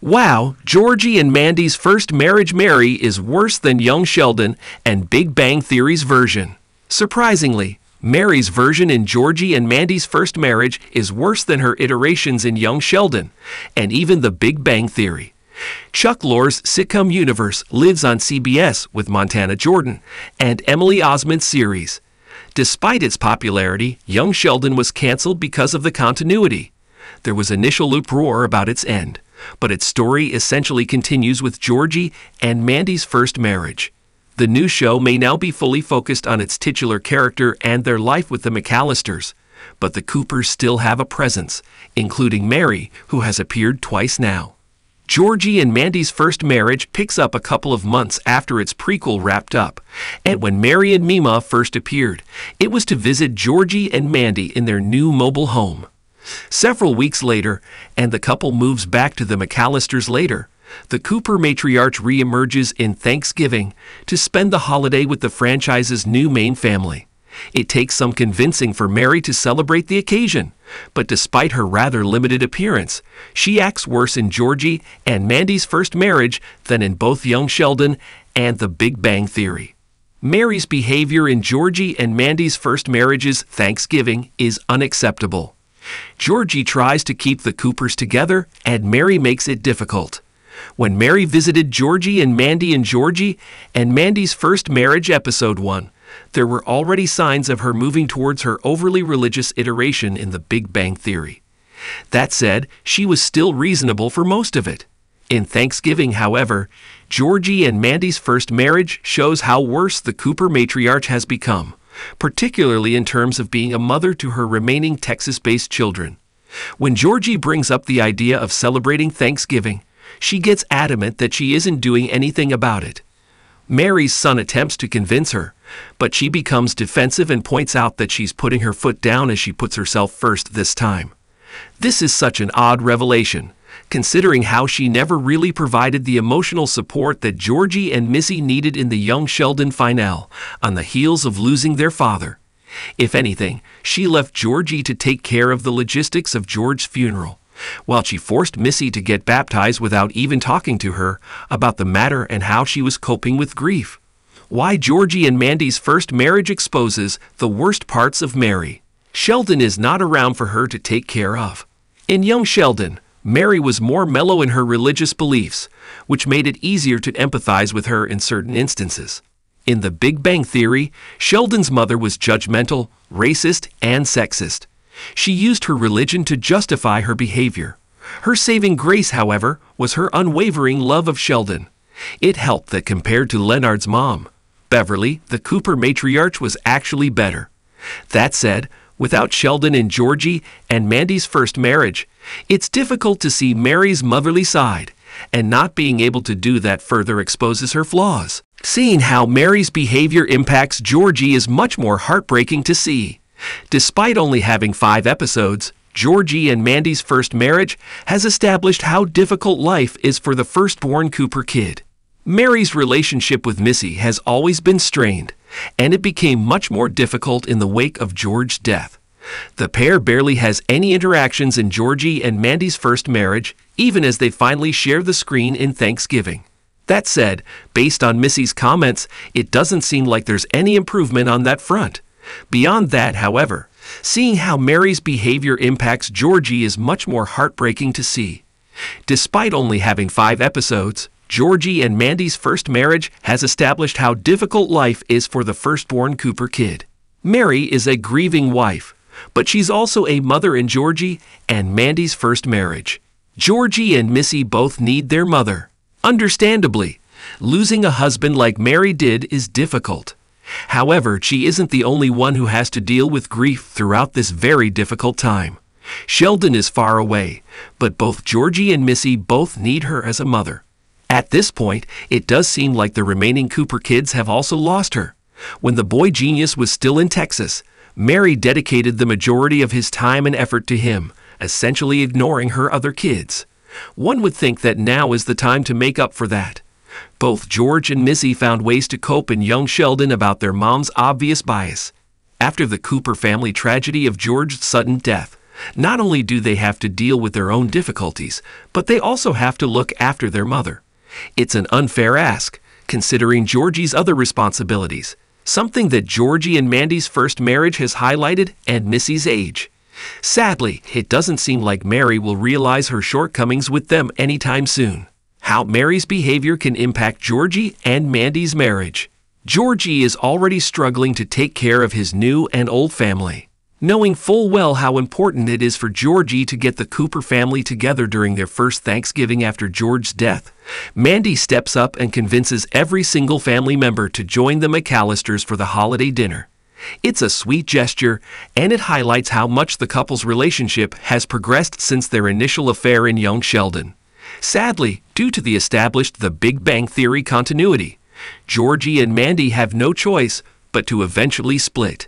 Wow, Georgie and Mandy's first marriage Mary is worse than young Sheldon and Big Bang Theory's version. Surprisingly, Mary's version in Georgie and Mandy's first marriage is worse than her iterations in young Sheldon, and even the Big Bang Theory. Chuck Lorre's sitcom universe lives on CBS with Montana Jordan and Emily Osment's series. Despite its popularity, young Sheldon was canceled because of the continuity. There was initial uproar about its end, but its story essentially continues with Georgie and Mandy's first marriage. The new show may now be fully focused on its titular character and their life with the McAllisters, but the Coopers still have a presence, including Mary, who has appeared twice now. Georgie and Mandy's first marriage picks up a couple of months after its prequel wrapped up, and when Mary and Mima first appeared, it was to visit Georgie and Mandy in their new mobile home. Several weeks later, and the couple moves back to the McAllisters later, the Cooper matriarch re-emerges in Thanksgiving to spend the holiday with the franchise's new main family. It takes some convincing for Mary to celebrate the occasion, but despite her rather limited appearance, she acts worse in Georgie and Mandy's first marriage than in both young Sheldon and the Big Bang Theory. Mary's behavior in Georgie and Mandy's first marriage's Thanksgiving is unacceptable. Georgie tries to keep the Coopers together, and Mary makes it difficult. When Mary visited Georgie and Mandy in Georgie and Mandy's first marriage episode 1, there were already signs of her moving towards her overly religious iteration in the Big Bang Theory. That said, she was still reasonable for most of it. In Thanksgiving, however, Georgie and Mandy's first marriage shows how worse the Cooper matriarch has become, particularly in terms of being a mother to her remaining Texas-based children. When Georgie brings up the idea of celebrating Thanksgiving, she gets adamant that she isn't doing anything about it. Mary's son attempts to convince her, but she becomes defensive and points out that she's putting her foot down as she puts herself first this time. This is such an odd revelation, considering how she never really provided the emotional support that Georgie and Missy needed in the young Sheldon finale, on the heels of losing their father. If anything, she left Georgie to take care of the logistics of George's funeral, while she forced Missy to get baptized without even talking to her about the matter and how she was coping with grief. Why Georgie and Mandy's first marriage exposes the worst parts of Mary. Sheldon is not around for her to take care of. In young Sheldon, Mary was more mellow in her religious beliefs, which made it easier to empathize with her in certain instances. In the Big Bang Theory, Sheldon's mother was judgmental, racist, and sexist. She used her religion to justify her behavior. Her saving grace, however, was her unwavering love of Sheldon. It helped that compared to Leonard's mom, Beverly, the Cooper matriarch was actually better. That said, without Sheldon and Georgie and Mandy's first marriage, it's difficult to see Mary's motherly side, and not being able to do that further exposes her flaws. Seeing how Mary's behavior impacts Georgie is much more heartbreaking to see. Despite only having 5 episodes, Georgie and Mandy's first marriage has established how difficult life is for the firstborn Cooper kid. Mary's relationship with Missy has always been strained, and it became much more difficult in the wake of George's death. The pair barely has any interactions in Georgie and Mandy's first marriage, even as they finally share the screen in Thanksgiving. That said, based on Missy's comments, it doesn't seem like there's any improvement on that front. Beyond that, however, seeing how Mary's behavior impacts Georgie is much more heartbreaking to see. Despite only having 5 episodes, Georgie and Mandy's first marriage has established how difficult life is for the firstborn Cooper kid. Mary is a grieving wife, but she's also a mother in Georgie and Mandy's first marriage. Georgie and Missy both need their mother. Understandably, losing a husband like Mary did is difficult. However, she isn't the only one who has to deal with grief throughout this very difficult time. Sheldon is far away, but both Georgie and Missy both need her as a mother. At this point, it does seem like the remaining Cooper kids have also lost her. When the boy genius was still in Texas, Mary dedicated the majority of his time and effort to him, essentially ignoring her other kids. One would think that now is the time to make up for that. Both George and Missy found ways to cope in young Sheldon about their mom's obvious bias. After the Cooper family tragedy of George's sudden death, Not only do they have to deal with their own difficulties, but they also have to look after their mother. It's an unfair ask, considering Georgie's other responsibilities, something that Georgie and Mandy's first marriage has highlighted, and Missy's age. Sadly, it doesn't seem like Mary will realize her shortcomings with them anytime soon. How Mary's behavior can impact Georgie and Mandy's marriage. Georgie is already struggling to take care of his new and old family. Knowing full well how important it is for Georgie to get the Cooper family together during their first Thanksgiving after George's death, Mandy steps up and convinces every single family member to join the McAllisters for the holiday dinner. It's a sweet gesture, and it highlights how much the couple's relationship has progressed since their initial affair in young Sheldon. Sadly, due to the established The Big Bang Theory continuity, Georgie and Mandy have no choice but to eventually split.